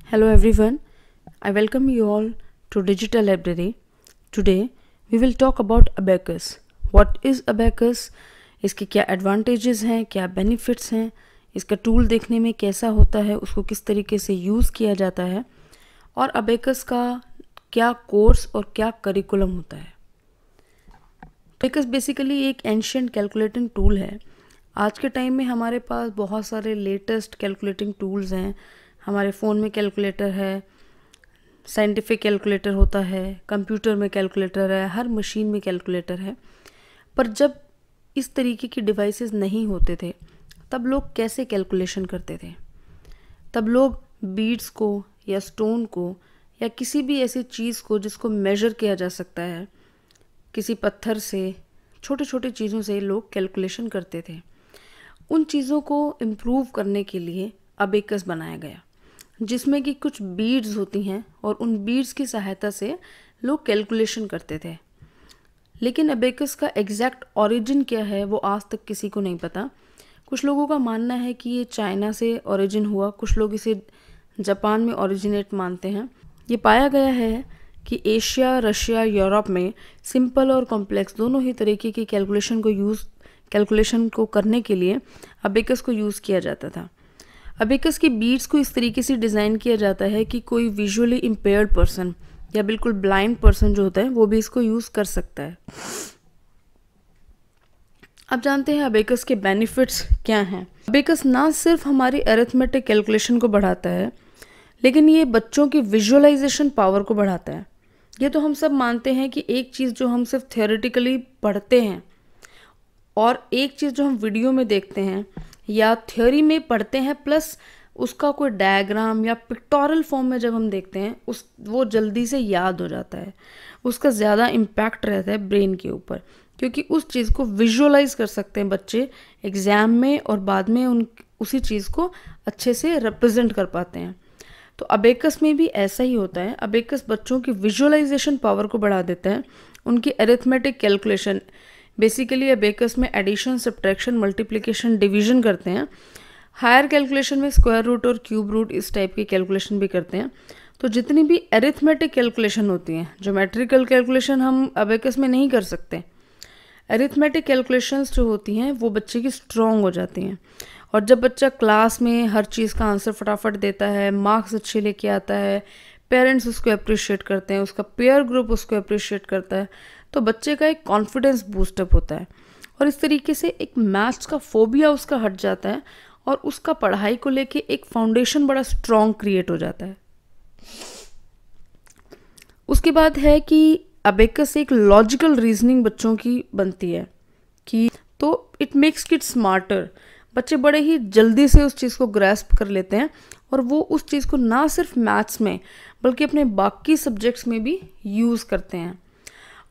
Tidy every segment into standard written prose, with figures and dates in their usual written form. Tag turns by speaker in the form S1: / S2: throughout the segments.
S1: Hello everyone, I welcome you all to Digital Library. Today we will talk about Abacus. What is Abacus? इसके क्या advantages हैं, क्या benefits हैं, इसका tool देखने में कैसा होता है, उसको किस तरीके से यूज़ किया जाता है और अबेकस का क्या कोर्स और क्या करिकुलम होता है। अबेकस बेसिकली एक एंशिएंट कैलकुलेटिंग टूल है। आज के टाइम में हमारे पास बहुत सारे लेटेस्ट कैलकुलेटिंग टूल्स हैं। हमारे फ़ोन में कैलकुलेटर है, साइंटिफिक कैलकुलेटर होता है, कंप्यूटर में कैलकुलेटर है, हर मशीन में कैलकुलेटर है। पर जब इस तरीके की डिवाइसेस नहीं होते थे तब लोग कैसे कैलकुलेशन करते थे? तब लोग बीड्स को या स्टोन को या किसी भी ऐसी चीज़ को जिसको मेजर किया जा सकता है, किसी पत्थर से, छोटे छोटे चीज़ों से लोग कैलकुलेशन करते थे। उन चीज़ों को इम्प्रूव करने के लिए अबेकस बनाया गया, जिसमें कि कुछ बीड्स होती हैं और उन बीड्स की सहायता से लोग कैलकुलेशन करते थे। लेकिन अबेकस का एग्जैक्ट ओरिजिन क्या है वो आज तक किसी को नहीं पता। कुछ लोगों का मानना है कि ये चाइना से ओरिजिन हुआ, कुछ लोग इसे जापान में ओरिजिनेट मानते हैं। ये पाया गया है कि एशिया, रशिया, यूरोप में सिंपल और कॉम्प्लेक्स दोनों ही तरीके की कैलकुलेशन को करने के लिए अबेकस को यूज़ किया जाता था। अबेकस की बीड्स को इस तरीके से डिज़ाइन किया जाता है कि कोई विजुअली इम्पेयर्ड पर्सन या बिल्कुल ब्लाइंड पर्सन जो होता है वो भी इसको यूज़ कर सकता है। अब जानते हैं अबेकस के बेनिफिट्स क्या हैं। अबेकस ना सिर्फ हमारी अरिथमेटिक कैलकुलेशन को बढ़ाता है, लेकिन ये बच्चों की विजुअलाइजेशन पावर को बढ़ाता है। ये तो हम सब मानते हैं कि एक चीज़ जो हम सिर्फ थियोरेटिकली पढ़ते हैं और एक चीज़ जो हम वीडियो में देखते हैं या थ्योरी में पढ़ते हैं प्लस उसका कोई डायग्राम या पिक्टोरल फॉर्म में जब हम देखते हैं वो जल्दी से याद हो जाता है, उसका ज़्यादा इम्पैक्ट रहता है ब्रेन के ऊपर, क्योंकि उस चीज़ को विजुअलाइज कर सकते हैं बच्चे एग्ज़ाम में और बाद में उसी चीज़ को अच्छे से रिप्रेजेंट कर पाते हैं। तो अबेकस में भी ऐसा ही होता है। अबेकस बच्चों की विजुअलाइजेशन पावर को बढ़ा देता है, उनकी अरिथमेटिक कैलकुलेशन। बेसिकली अबेकस में एडिशन, सब्ट्रैक्शन, मल्टीप्लिकेशन, डिवीजन करते हैं। हायर कैलकुलेशन में स्क्वायर रूट और क्यूब रूट इस टाइप की कैलकुलेशन भी करते हैं। तो जितनी भी अरिथमेटिक कैलकुलेशन होती हैं, ज्योमेट्रिकल कैलकुलेशन हम अबेकस में नहीं कर सकते। अरिथमेटिक कैलकुलेशंस जो होती हैं वो बच्चे की स्ट्रॉन्ग हो जाती हैं। और जब बच्चा क्लास में हर चीज़ का आंसर फटाफट देता है, मार्क्स अच्छे लेके आता है, पेरेंट्स उसको अप्रिशिएट करते हैं, उसका पेयर ग्रुप उसको अप्रिशिएट करता है, तो बच्चे का एक कॉन्फिडेंस बूस्टअप होता है और इस तरीके से एक मैथ्स का फोबिया उसका हट जाता है और उसका पढ़ाई को लेके एक फाउंडेशन बड़ा स्ट्रॉन्ग क्रिएट हो जाता है। उसके बाद है कि अबेकस एक लॉजिकल रीजनिंग बच्चों की बनती है कि तो इट मेक्स किड स्मार्टर। बच्चे बड़े ही जल्दी से उस चीज़ को ग्रैस्प कर लेते हैं और वो उस चीज़ को ना सिर्फ मैथ्स में बल्कि अपने बाकी सब्जेक्ट्स में भी यूज़ करते हैं।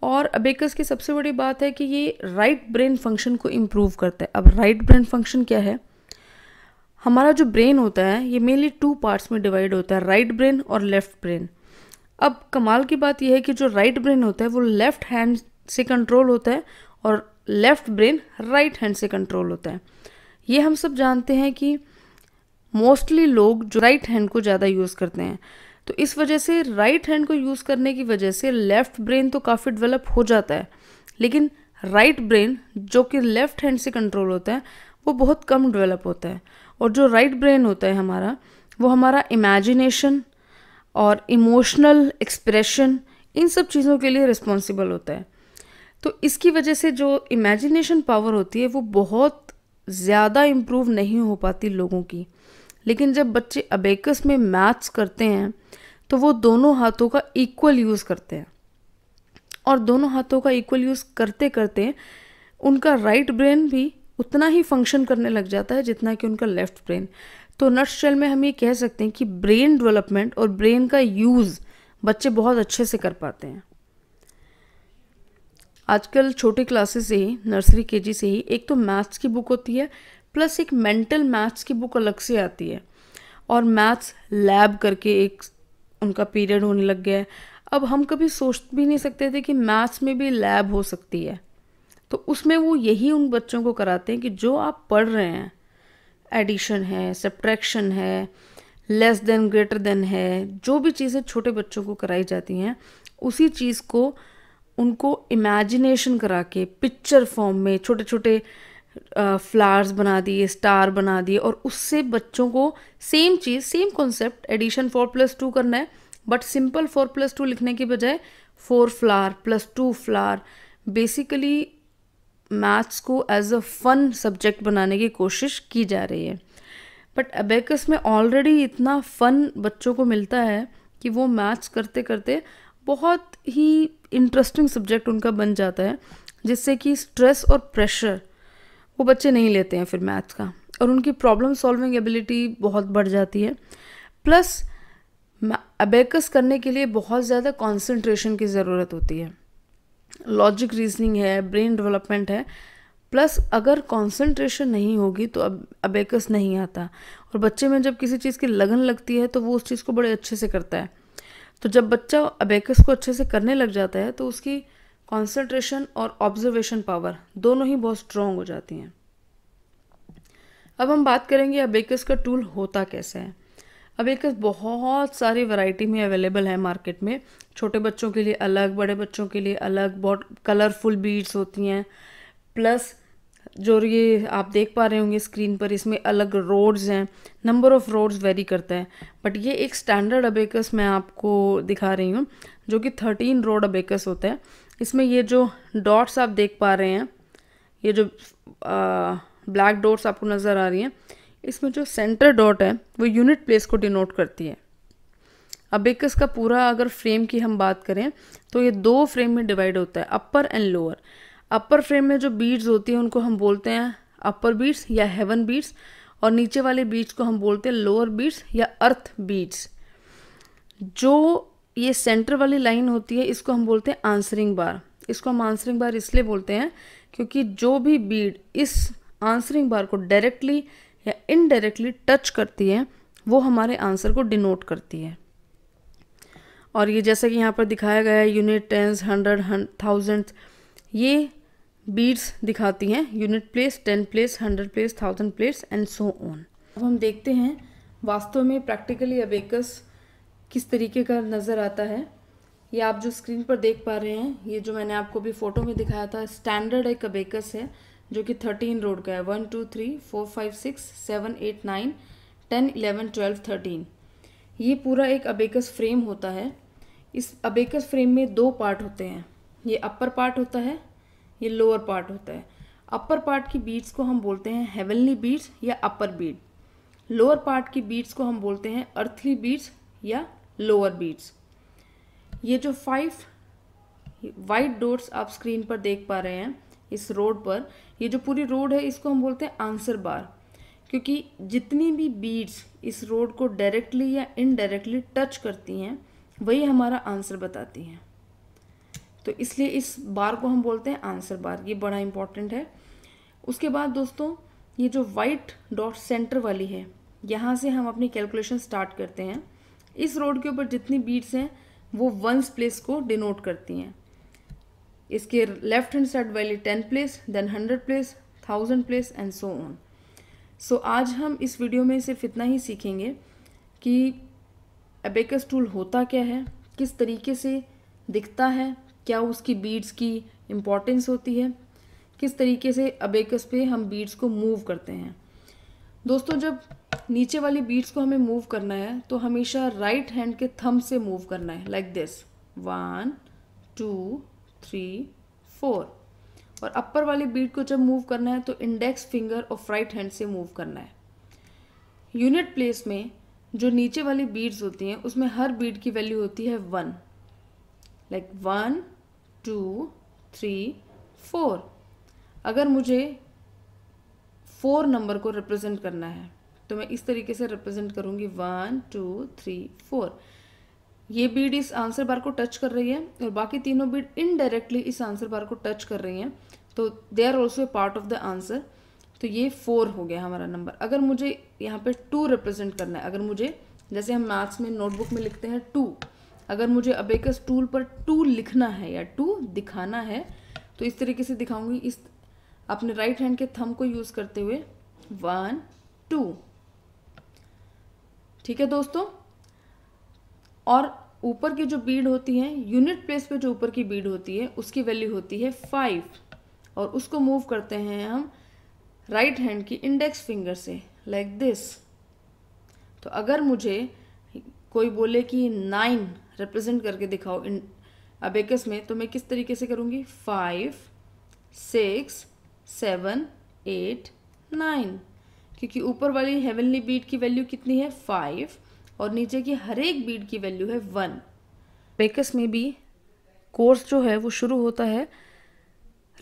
S1: और अबेकस की सबसे बड़ी बात है कि ये राइट ब्रेन फंक्शन को इम्प्रूव करता है। अब राइट ब्रेन फंक्शन क्या है? हमारा जो ब्रेन होता है ये मेनली 2 पार्ट्स में डिवाइड होता है, राइट ब्रेन और लेफ्ट ब्रेन। अब कमाल की बात यह है कि जो राइट ब्रेन होता है वो लेफ्ट हैंड से कंट्रोल होता है और लेफ्ट ब्रेन राइट हैंड से कंट्रोल होता है। ये हम सब जानते हैं कि मोस्टली लोग जो राइट हैंड को ज़्यादा यूज़ करते हैं, तो इस वजह से राइट हैंड को यूज़ करने की वजह से लेफ़्ट ब्रेन तो काफ़ी डेवलप हो जाता है, लेकिन राइट ब्रेन जो कि लेफ़्ट हैंड से कंट्रोल होता है वो बहुत कम डेवलप होता है। और जो राइट ब्रेन होता है हमारा, वो हमारा इमेजिनेशन और इमोशनल एक्सप्रेशन, इन सब चीज़ों के लिए रिस्पॉन्सिबल होता है। तो इसकी वजह से जो इमेजिनेशन पावर होती है वो बहुत ज़्यादा इम्प्रूव नहीं हो पाती लोगों की। लेकिन जब बच्चे अबेकस में मैथ्स करते हैं तो वो दोनों हाथों का इक्वल यूज़ करते हैं और दोनों हाथों का इक्वल यूज़ करते करते उनका राइट ब्रेन भी उतना ही फंक्शन करने लग जाता है जितना कि उनका लेफ्ट ब्रेन। तो नटशेल में हम ये कह सकते हैं कि ब्रेन डेवलपमेंट और ब्रेन का यूज़ बच्चे बहुत अच्छे से कर पाते हैं। आजकल छोटे क्लासेस से ही, नर्सरी केजी से ही, एक तो मैथ्स की बुक होती है प्लस एक मेंटल मैथ्स की बुक अलग से आती है और मैथ्स लैब करके एक उनका पीरियड होने लग गया है। अब हम कभी सोच भी नहीं सकते थे कि मैथ्स में भी लैब हो सकती है। तो उसमें वो यही उन बच्चों को कराते हैं कि जो आप पढ़ रहे हैं, एडिशन है, सब्ट्रैक्शन है, लेस देन, ग्रेटर देन है, जो भी चीज़ें छोटे बच्चों को कराई जाती हैं उसी चीज़ को उनको इमेजिनेशन करा के पिक्चर फॉर्म में छोटे छोटे फ्लावर्स बना दिए, स्टार बना दिए, और उससे बच्चों को सेम चीज़, सेम कॉन्सेप्ट, एडिशन 4+2 करना है, बट सिंपल 4+2 लिखने की बजाय 4 flower plus 2 flower, basically maths को एज अ फन सब्जेक्ट बनाने की कोशिश की जा रही है। बट अबेकस में ऑलरेडी इतना फन बच्चों को मिलता है कि वो मैथ्स करते करते बहुत ही इंटरेस्टिंग सब्जेक्ट उनका बन जाता है, जिससे कि स्ट्रेस और प्रेशर वो बच्चे नहीं लेते हैं फिर मैथ्स का, और उनकी प्रॉब्लम सॉल्विंग एबिलिटी बहुत बढ़ जाती है। प्लस अबेकस करने के लिए बहुत ज़्यादा कंसंट्रेशन की ज़रूरत होती है, लॉजिक रीजनिंग है, ब्रेन डेवलपमेंट है, प्लस अगर कंसंट्रेशन नहीं होगी तो अबेकस नहीं आता, और बच्चे में जब किसी चीज़ की लगन लगती है तो वो उस चीज़ को बड़े अच्छे से करता है। तो जब बच्चा अबेकस को अच्छे से करने लग जाता है तो उसकी कंसंट्रेशन और ऑब्जर्वेशन पावर दोनों ही बहुत स्ट्रॉन्ग हो जाती हैं। अब हम बात करेंगे अबेकस का टूल होता कैसे है। अबेकस बहुत सारी वैरायटी में अवेलेबल है मार्केट में, छोटे बच्चों के लिए अलग, बड़े बच्चों के लिए अलग, बहुत कलरफुल बीड्स होती हैं, प्लस जो ये आप देख पा रहे होंगे स्क्रीन पर, इसमें अलग रोड्स हैं, नंबर ऑफ रोड्स वेरी करता है, बट ये एक स्टैंडर्ड अबेकस मैं आपको दिखा रही हूँ जो कि 13 रोड अबेकस होता है। इसमें ये जो डॉट्स आप देख पा रहे हैं, ये जो ब्लैक डॉट्स आपको नज़र आ रही हैं, इसमें जो सेंटर डॉट है वो यूनिट प्लेस को डिनोट करती है। अबेकस का पूरा अगर फ्रेम की हम बात करें तो ये 2 फ्रेम में डिवाइड होता है, अपर एंड लोअर। अपर फ्रेम में जो बीड्स होती हैं उनको हम बोलते हैं अपर बीड्स या हेवन बीड्स, और नीचे वाले बीड्स को हम बोलते हैं लोअर बीड्स या अर्थ बीड्स। जो ये सेंटर वाली लाइन होती है इसको हम बोलते हैं आंसरिंग बार। इसको हम आंसरिंग बार इसलिए बोलते हैं क्योंकि जो भी बीड इस आंसरिंग बार को डायरेक्टली या इनडायरेक्टली टच करती है वो हमारे आंसर को डिनोट करती है। और ये जैसा कि यहाँ पर दिखाया गया है, यूनिट, टेंस, 100, 1000, ये बीड्स दिखाती हैं unit place, 10 place, 100 place, 1000 place and so on. अब हम देखते हैं वास्तव में प्रैक्टिकली अबेकस किस तरीके का नज़र आता है। ये आप जो स्क्रीन पर देख पा रहे हैं, ये जो मैंने आपको भी फोटो में दिखाया था, स्टैंडर्ड एक अबेकस है जो कि 13 रोड का है, 1 2 3 4 5 6 7 8 9 10 11 12 13। ये पूरा एक अबेकस फ्रेम होता है। इस अबेकस फ्रेम में 2 पार्ट होते हैं, ये अपर पार्ट होता है, ये लोअर पार्ट होता है। अपर पार्ट की बीड्स को हम बोलते हैं हेवनली बीड्स या अपर बीड, लोअर पार्ट की बीड्स को हम बोलते हैं अर्थली बीड्स या लोअर बीड्स। ये जो 5 वाइट डॉट्स आप स्क्रीन पर देख पा रहे हैं इस रोड पर, ये जो पूरी रोड है इसको हम बोलते हैं आंसर बार, क्योंकि जितनी भी बीड्स इस रोड को डायरेक्टली या इनडायरेक्टली टच करती हैं वही हमारा आंसर बताती हैं, तो इसलिए इस बार को हम बोलते हैं आंसर बार। ये बड़ा इंपॉर्टेंट है। उसके बाद दोस्तों, ये जो वाइट डॉट सेंटर वाली है, यहाँ से हम अपनी कैलकुलेशन स्टार्ट करते हैं। इस रोड के ऊपर जितनी बीट्स हैं वो वंस प्लेस को डिनोट करती हैं। इसके लेफ्ट हैंड साइड वाली 10 place, then 100 place, 1000 place and so on. So आज हम इस वीडियो में सिर्फ इतना ही सीखेंगे कि अबेकस टूल होता क्या है, किस तरीके से दिखता है, क्या उसकी बीड्स की इम्पोर्टेंस होती है, किस तरीके से अबेकस पे हम बीड्स को मूव करते हैं। दोस्तों, जब नीचे वाली बीड्स को हमें मूव करना है तो हमेशा राइट हैंड के थंब से मूव करना है, लाइक दिस, 1 2 3 4। और अपर वाली बीड को जब मूव करना है तो index finger of right hand से मूव करना है। यूनिट प्लेस में जो नीचे वाली बीड्स होती हैं उसमें हर बीड की वैल्यू होती है 1, लाइक 1 2 3 4। अगर मुझे 4 नंबर को रिप्रेजेंट करना है तो मैं इस तरीके से रिप्रेजेंट करूंगी, 1 2 3 4। ये बीड इस आंसर बार को टच कर रही है और बाकी तीनों बीड इनडायरेक्टली इस आंसर बार को टच कर रही हैं, तो they are also a part of the answer. तो ये 4 हो गया हमारा नंबर। अगर मुझे यहाँ पे 2 रिप्रेजेंट करना है, अगर मुझे, जैसे हम मैथ्स में नोटबुक में लिखते हैं 2, अगर मुझे अबेकस टूल पर 2 लिखना है या 2 दिखाना है तो इस तरीके से दिखाऊंगी, इस अपने राइट हैंड के थंब को यूज़ करते हुए 1 2। ठीक है दोस्तों। और ऊपर की जो बीड होती है, यूनिट प्लेस पे जो ऊपर की बीड होती है उसकी वैल्यू होती है 5, और उसको मूव करते हैं हम राइट हैंड की इंडेक्स फिंगर से, लाइक दिस। तो अगर मुझे कोई बोले कि 9 रिप्रेजेंट करके दिखाओ इन अबेकस में, तो मैं किस तरीके से करूँगी? 5 6 7 8 9, क्योंकि ऊपर वाली हेवनली बीट की वैल्यू कितनी है? 5, और नीचे की हर एक बीट की वैल्यू है 1। अबेकस में भी कोर्स जो है वो शुरू होता है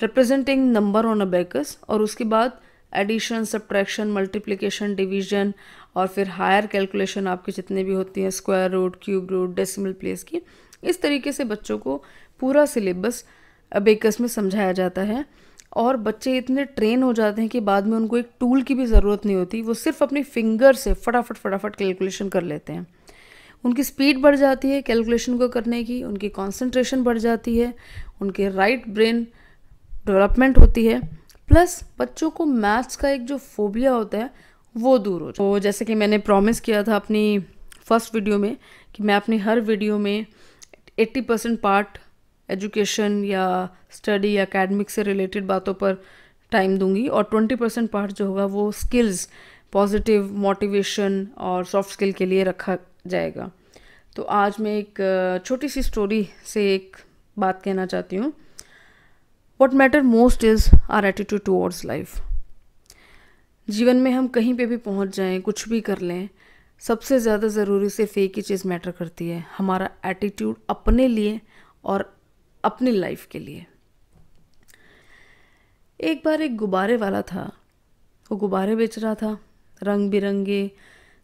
S1: रिप्रेजेंटिंग नंबर ऑन अबेकस, और उसके बाद एडिशन, सब्ट्रैक्शन, मल्टीप्लिकेशन, डिवीजन, और फिर हायर कैलकुलेशन आपके जितने भी होती हैं, square root, cube root, decimal place की। इस तरीके से बच्चों को पूरा सिलेबस अबेकस में समझाया जाता है, और बच्चे इतने ट्रेन हो जाते हैं कि बाद में उनको एक टूल की भी ज़रूरत नहीं होती, वो सिर्फ अपनी फिंगर से फटाफट कैलकुलेशन कर लेते हैं। उनकी स्पीड बढ़ जाती है कैलकुलेशन को करने की, उनकी कंसंट्रेशन बढ़ जाती है, उनके राइट ब्रेन डेवलपमेंट होती है, प्लस बच्चों को मैथ्स का एक जो फोबिया होता है वो दूर हो जाए। तो जैसे कि मैंने प्रॉमिस किया था अपनी फर्स्ट वीडियो में कि मैं अपनी हर वीडियो में 80% पार्ट एजुकेशन या स्टडी या एकेडमिक से रिलेटेड बातों पर टाइम दूंगी, और 20% पार्ट जो होगा वो स्किल्स, पॉजिटिव मोटिवेशन और सॉफ्ट स्किल के लिए रखा जाएगा। तो आज मैं एक छोटी सी स्टोरी से एक बात कहना चाहती हूँ। What matter most is our attitude towards life. जीवन में हम कहीं पे भी पहुंच जाएं, कुछ भी कर लें, सबसे ज़्यादा ज़रूरी सिर्फ एक ही चीज़ मैटर करती है, हमारा एटीट्यूड अपने लिए और अपनी लाइफ के लिए। एक बार एक गुब्बारे वाला था, वो गुब्बारे बेच रहा था, रंग बिरंगे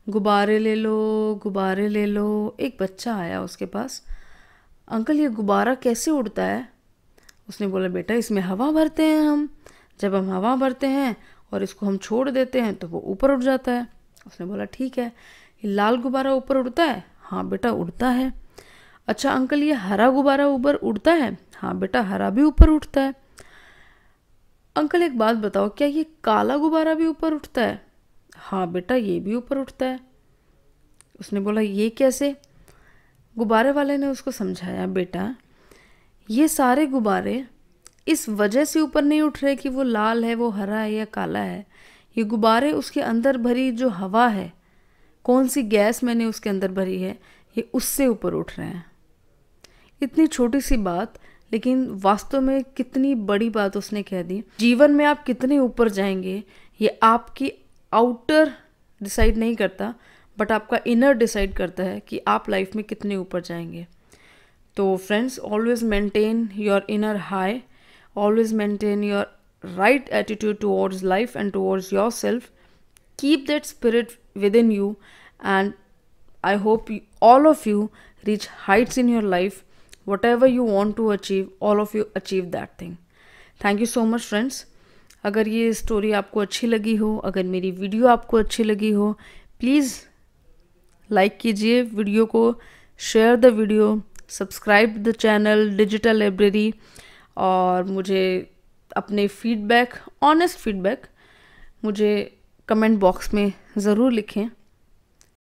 S1: गुब्बारे ले लो, गुब्बारे ले लो। एक बच्चा आया उसके पास, अंकल ये गुब्बारा कैसे उड़ता है? उसने बोला, बेटा इसमें हवा भरते हैं हम, जब हम हवा भरते हैं और इसको हम छोड़ देते हैं तो वो ऊपर उड़ जाता है। उसने बोला, ठीक है, ये लाल गुब्बारा ऊपर उड़ता है? हाँ बेटा उड़ता है। अच्छा अंकल ये हरा गुब्बारा ऊपर उड़ता है? हाँ बेटा हरा भी ऊपर उठता है। अंकल एक बात बताओ, क्या ये काला गुब्बारा भी ऊपर उठता है? हाँ बेटा ये भी ऊपर उठता है। उसने बोला, ये कैसे? गुब्बारे वाले ने उसको समझाया, बेटा ये सारे गुब्बारे इस वजह से ऊपर नहीं उठ रहे कि वो लाल है, वो हरा है या काला है। ये गुब्बारे उसके अंदर भरी जो हवा है, कौन सी गैस मैंने उसके अंदर भरी है, ये उससे ऊपर उठ रहे हैं। इतनी छोटी सी बात, लेकिन वास्तव में कितनी बड़ी बात उसने कह दी। जीवन में आप कितने ऊपर जाएंगे ये आपकी आउटर डिसाइड नहीं करता, बट आपका इनर डिसाइड करता है कि आप लाइफ में कितने ऊपर जाएंगे। तो friends, always maintain your inner high, always maintain your right attitude towards life and towards yourself. Keep that spirit within you, and I hope all of you reach heights in your life. Whatever you want to achieve, all of you achieve that thing. Thank you so much friends. अगर ये story आपको अच्छी लगी हो, अगर मेरी video आपको अच्छी लगी हो, प्लीज़ लाइक कीजिए वीडियो को, share the video, subscribe the channel digital library, और मुझे अपने फीडबैक, ऑनेस्ट फीडबैक मुझे कमेंट बॉक्स में ज़रूर लिखें।